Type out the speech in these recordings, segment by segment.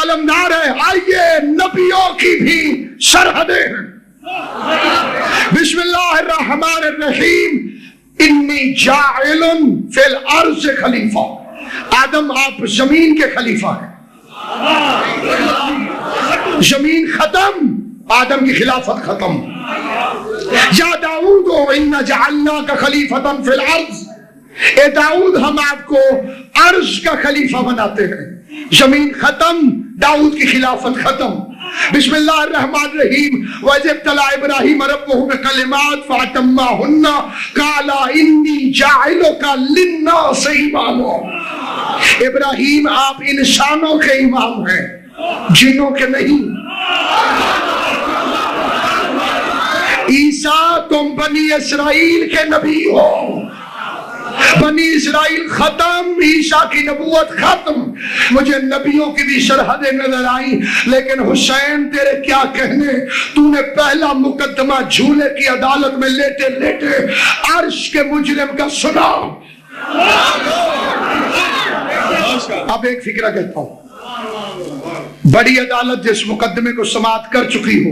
علمدار ہے، آئیے نبیوں کی بھی سرحدیں ہیں۔ بسم اللہ الرحمن الرحیم، انی جاعل فی الارض خلیفہ۔ آدم آپ زمین کے خلیفہ ہیں، زمین ختم، آدم کی خلافت ختم۔ یا داؤد انا جعلناک خلیفۃ فی الارض، اے داؤد ہم آپ کو عرض کا خلیفہ بناتے ہیں۔ زمین ختم، داؤد کی خلافت ختم۔ بسم اللہ الرحمن الرحیم، وَإِذِ ابْتَلَىٰ إِبْرَاهِيمَ رَبُّهُ بِكَلِمَاتٍ فَأَتَمَّهُنَّ قَالَ إِنِّي جَاعِلُكَ لِلنَّاسِ إِمَامًا۔ ابراہیم آپ انسانوں کے امام ہیں، جنوں کے نہیں۔ عیسیٰ تم بنی اسرائیل کے نبی ہو، بنی اسرائیل ختم، عیسیٰ کی نبوت ختم۔ مجھے نبیوں کی بھی سرحدیں نظر آئیں، لیکن حسین تیرے کیا کہنے، تو نے پہلا مقدمہ جھولے کی عدالت میں لیٹے لیٹے عرش کے مجرم کا سنا۔ اب ایک فکرہ کہتا ہوں، بڑی عدالت جس مقدمے کو سماعت کر چکی ہو،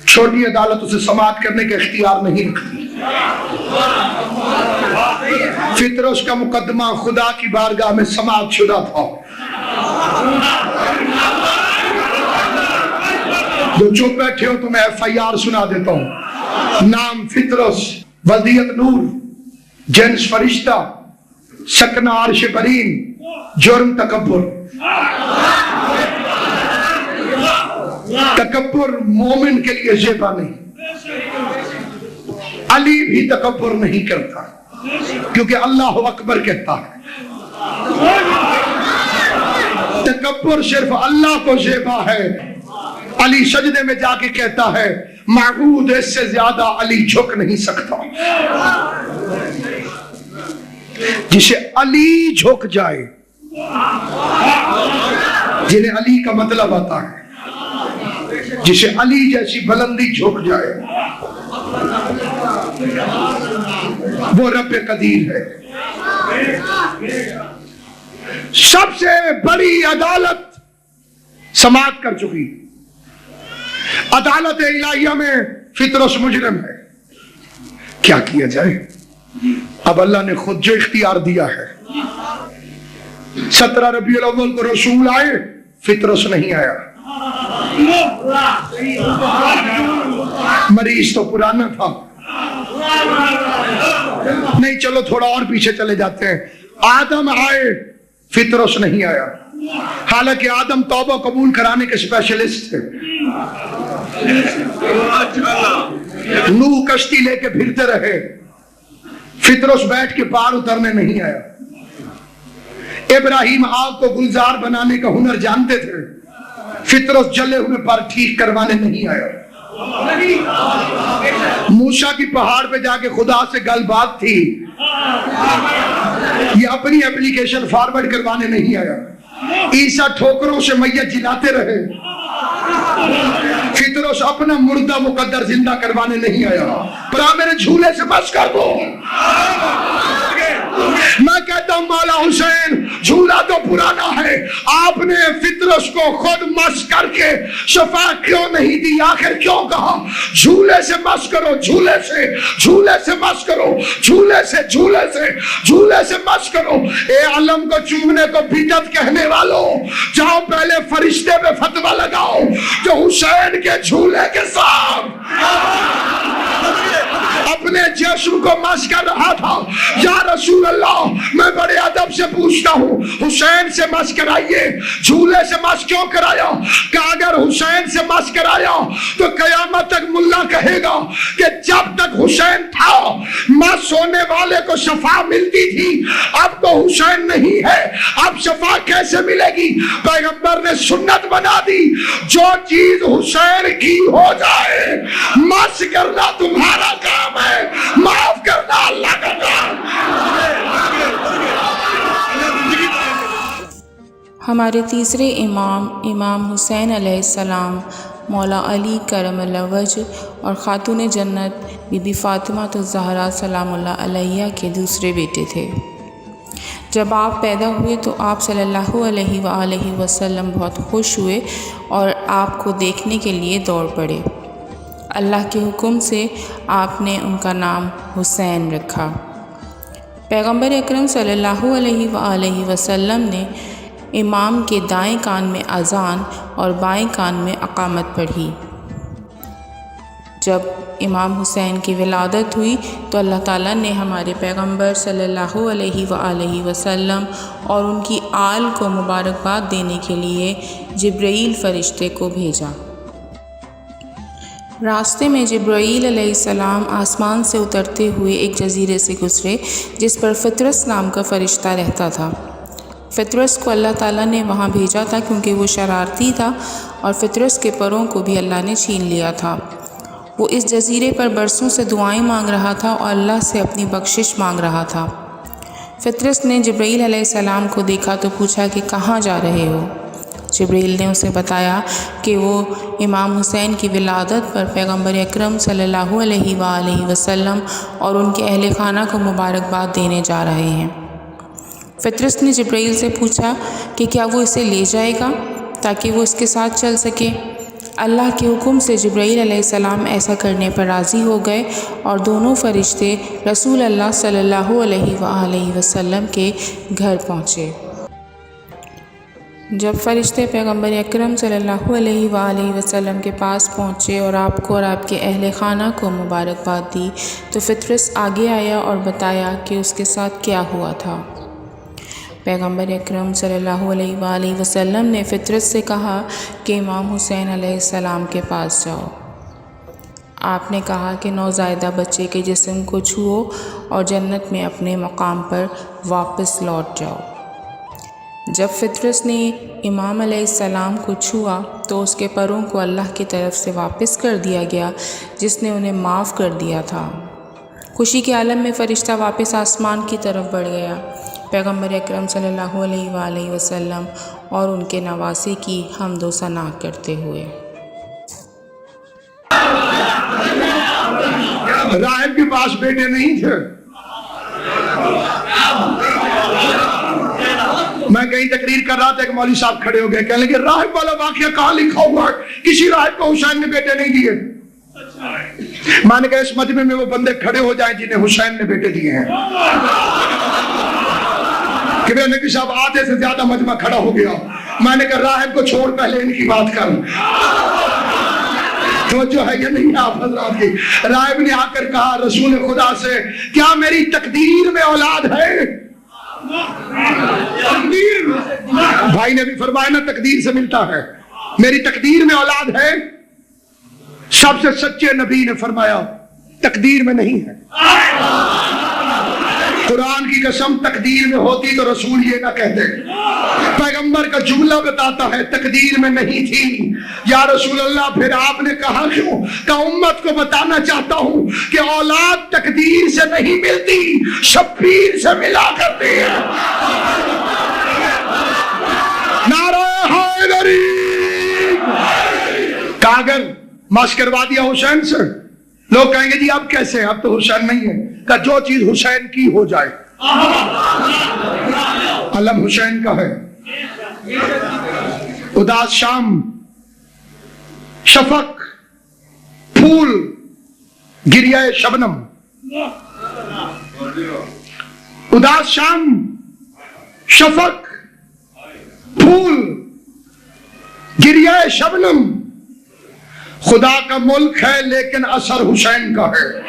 چھوٹی عدالت اسے سماعت کرنے کا اختیار نہیں رکھتی۔ فطرس کا مقدمہ خدا کی بارگاہ میں سماعت شدہ تھا۔ جو چپ بیٹھے ہو تو میں FIR سنا دیتا ہوں۔ نام فطرس، ودیت نور، جنس فرشتہ، سکنہ عرش برین، جرم تکبر۔ تکبر مومن کے لیے زیبا نہیں۔ علی بھی تکبر نہیں کرتا کیونکہ اللہ اکبر کہتا ہے۔ تکبر صرف اللہ کو زیبا ہے۔ علی سجدے میں جا کے کہتا ہے معبود اس سے زیادہ علی جھک نہیں سکتا۔ جسے علی جھک جائے، جنہیں علی کا مطلب آتا ہے، جسے علی جیسی بلندی جھک جائے، وہ رب قدیر ہے۔ سب سے بڑی عدالت سماعت کر چکی۔ عدالت الہیہ میں فطرس مجرم ہے، کیا کیا جائے؟ اب اللہ نے خود جو اختیار دیا ہے، 17 ربیع الاول کو رسول آئے، فطرس نہیں آیا۔ مریض تو پرانا تھا، نہیں چلو تھوڑا اور پیچھے چلے جاتے ہیں۔ آدم آئے، فطرس نہیں آیا، حالانکہ آدم توبہ قبول کرانے کے اسپیشلسٹ تھے۔ نوح کشتی لے کے پھرتے رہے، فطرس بیٹھ کے پار اترنے نہیں آیا۔ ابراہیم آگ کو گلزار بنانے کا ہنر جانتے تھے، فطرس جلے ہوئے پر ٹھیک کروانے نہیں آیا۔ موسیٰ کی پہاڑ پہ جا کے خدا سے گل بات تھی، یہ اپنی اپلیکیشن فارورڈ کروانے نہیں آیا۔ عیسیٰ ٹھوکروں سے میت جلاتے رہے، فطرس اپنا مردہ مقدر زندہ کروانے نہیں آیا۔ برا میرے جھولے سے بس کر دو۔ میں کہتا ہوں مولا حسین، جھولا تو پرانا ہے، آپ نے فطرس کو خود مس کر کے شفا کیوں نہیں دی؟ آخر کیوں کہا جھولے سے مس کرو، جھولے سے مس کرو، جھولے سے مس کرو۔ اے علم کو چومنے کو بدعت کہنے والوں، جاؤ پہلے فرشتے پہ فتویٰ لگاؤ جو حسین کے جھولے کے ساتھ اپنے جسم کو مس کر رہا تھا۔ یا رسول اللہ، میں بڑے ادب سے پوچھتا ہوں، حسین سے مس کرائیے، جھولے سے مس کیوں کرایا؟ کہ اگر حسین سے مس کرایا تو قیامت تک ملا کہے گا کہ جب تک حسین تھا مس ہونے والے کو شفا ملتی تھی، اب تو حسین نہیں ہے، اب شفا کیسے ملے گی؟ پیغمبر نے سنت بنا دی، جو چیز حسین کی ہو جائے، مس کرنا تمہارا کام ہے، معاف کرنا اللہ کا کام۔ ہمارے تیسرے امام حسین علیہ السلام مولا علی کرم اللہ وجہ اور خاتون جنت بی بی فاطمہ الزہرا سلام اللہ علیہ کے دوسرے بیٹے تھے۔ جب آپ پیدا ہوئے تو آپ صلی اللہ علیہ وآلہ وسلم بہت خوش ہوئے اور آپ کو دیکھنے کے لیے دوڑ پڑے۔ اللہ کے حکم سے آپ نے ان کا نام حسین رکھا۔ پیغمبر اکرم صلی اللہ علیہ وآلہ وسلم نے امام کے دائیں کان میں اذان اور بائیں کان میں اقامت پڑھی۔ جب امام حسین کی ولادت ہوئی تو اللہ تعالیٰ نے ہمارے پیغمبر صلی اللہ علیہ وآلہ وسلم اور ان کی آل کو مبارکباد دینے کے لیے جبرائیل فرشتے کو بھیجا۔ راستے میں جبرائیل علیہ السلام آسمان سے اترتے ہوئے ایک جزیرے سے گزرے جس پر فطرس نام کا فرشتہ رہتا تھا۔ فطرس کو اللہ تعالیٰ نے وہاں بھیجا تھا کیونکہ وہ شرارتی تھا اور فطرس کے پروں کو بھی اللہ نے چھین لیا تھا۔ وہ اس جزیرے پر برسوں سے دعائیں مانگ رہا تھا اور اللہ سے اپنی بخشش مانگ رہا تھا۔ فطرس نے جبرائیل علیہ السلام کو دیکھا تو پوچھا کہ کہاں جا رہے ہو؟ جبرائیل نے اسے بتایا کہ وہ امام حسین کی ولادت پر پیغمبر اکرم صلی اللہ علیہ وآلہ وسلم اور ان کے اہل خانہ کو مبارکباد دینے جا رہے ہیں۔ فطرس نے جبرائیل سے پوچھا کہ کیا وہ اسے لے جائے گا تاکہ وہ اس کے ساتھ چل سکے؟ اللہ کے حکم سے جبرائیل علیہ السلام ایسا کرنے پر راضی ہو گئے اور دونوں فرشتے رسول اللہ صلی اللہ علیہ وآلہ وسلم کے گھر پہنچے۔ جب فرشتے پیغمبر اکرم صلی اللہ علیہ وآلہ وسلم کے پاس پہنچے اور آپ کو اور آپ کے اہل خانہ کو مبارکباد دی تو فطرس آگے آیا اور بتایا کہ اس کے ساتھ کیا ہوا تھا۔ پیغمبر اکرم صلی اللہ علیہ وآلہ وسلم نے فطرس سے کہا کہ امام حسین علیہ السلام کے پاس جاؤ۔ آپ نے کہا کہ نوزائیدہ بچے کے جسم کو چھوؤ اور جنت میں اپنے مقام پر واپس لوٹ جاؤ۔ جب فطرس نے امام علیہ السلام کو چھوا تو اس کے پروں کو اللہ کی طرف سے واپس کر دیا گیا جس نے انہیں معاف کر دیا تھا۔ خوشی کے عالم میں فرشتہ واپس آسمان کی طرف بڑھ گیا۔ پیغمبر اکرم صلی اللہ علیہ وآلہ وسلم اور ان کے نواسے کی حمد و ثنا کرتے ہوئے۔ راہب کے پاس بیٹے نہیں تھے۔ میں کہیں تقریر کر رہا تھا کہ مولوی صاحب کھڑے ہو گئے کہنے لگے راہب والا واقعہ کہاں لکھا ہوا ہے؟ کسی راہب کو حسین نے بیٹے نہیں دیے۔ میں نے کہا اس مجمع میں وہ بندے کھڑے ہو جائیں جنہیں حسین نے بیٹے دیے ہیں۔ کہ میں نبی صاحب آدھے سے زیادہ مجمع کھڑا ہو گیا۔ میں نے کہا راہب کو چھوڑ پہلے ان کی بات کر۔ توجہ ہے یا نہیں آپ حضرات کی؟ راہب نے آ کر کہا رسول خدا سے کیا میری تقدیر میں اولاد ہے؟ تقدیر بھائی نے بھی فرمایا نا تقدیر سے ملتا ہے۔ میری تقدیر میں اولاد ہے؟ سب سے سچے نبی نے فرمایا تقدیر میں نہیں ہے۔ قرآن کی قسم تقدیر میں ہوتی تو رسول یہ نہ کہتے۔ پیغمبر کا جملہ بتاتا ہے تقدیر میں نہیں تھی۔ یا رسول اللہ پھر آپ نے کہا کیوں؟ کہ امت کو بتانا چاہتا ہوں کہ اولاد تقدیر سے نہیں ملتی، شبیر سے ملا کرتی ہے۔ نعرہ حیدری کاغذ ماش کروا دیا حسین سے۔ لوگ کہیں گے جی اب کیسے ہیں؟ اب تو حسین نہیں ہے۔ کہ جو چیز حسین کی ہو جائے۔ علم حسین کا ہے۔ اداس شام، شفق، پھول، گریہ شبنم۔ اداس شام، شفق، پھول، گریہ شبنم۔ خدا کا ملک ہے لیکن اثر حسین کا ہے۔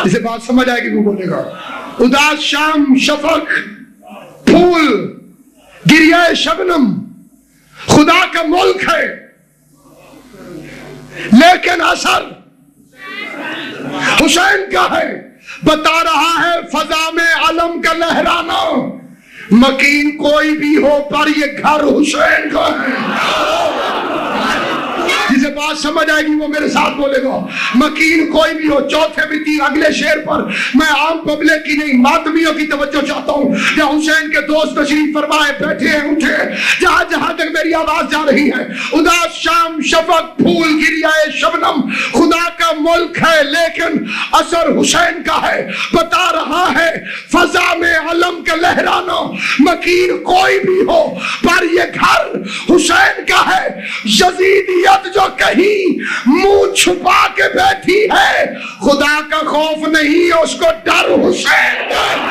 اسے بات سمجھ آئے گی وہ بولے گا۔ اداس شام، شفق، پھول، گریہ شبنم۔ خدا کا ملک ہے لیکن اثر حسین کا ہے۔ بتا رہا ہے فضا میں علم کا لہرانا، مکین کوئی بھی ہو پر یہ گھر حسین کا ہے۔ جسے بات سمجھ آئے گی وہ میرے ساتھ بولے گا۔ مکین کوئی بھی ہو۔ چوتھے بھی تین اگلے شعر پر میں عام پبلک کی نہیں ماتمیوں کی توجہ چاہتا ہوں۔ جہاں حسین کے دوست تشریف فرمائے بیٹھے ہیں اٹھے، جہاں جہاں تک میری آواز جا رہی ہے. اداس شام شفق پھول گریائے شبنم خدا کا ملک ہے لیکن اثر حسین کا ہے. بتا رہا ہے فضا میں علم کا لہرانا مکیر کوئی بھی ہو پر یہ گھر حسین کا ہے. یزیدیت جو کہیں منہ چھپا کے بیٹھی ہے خدا کا خوف نہیں اس کو ڈر حسین کا.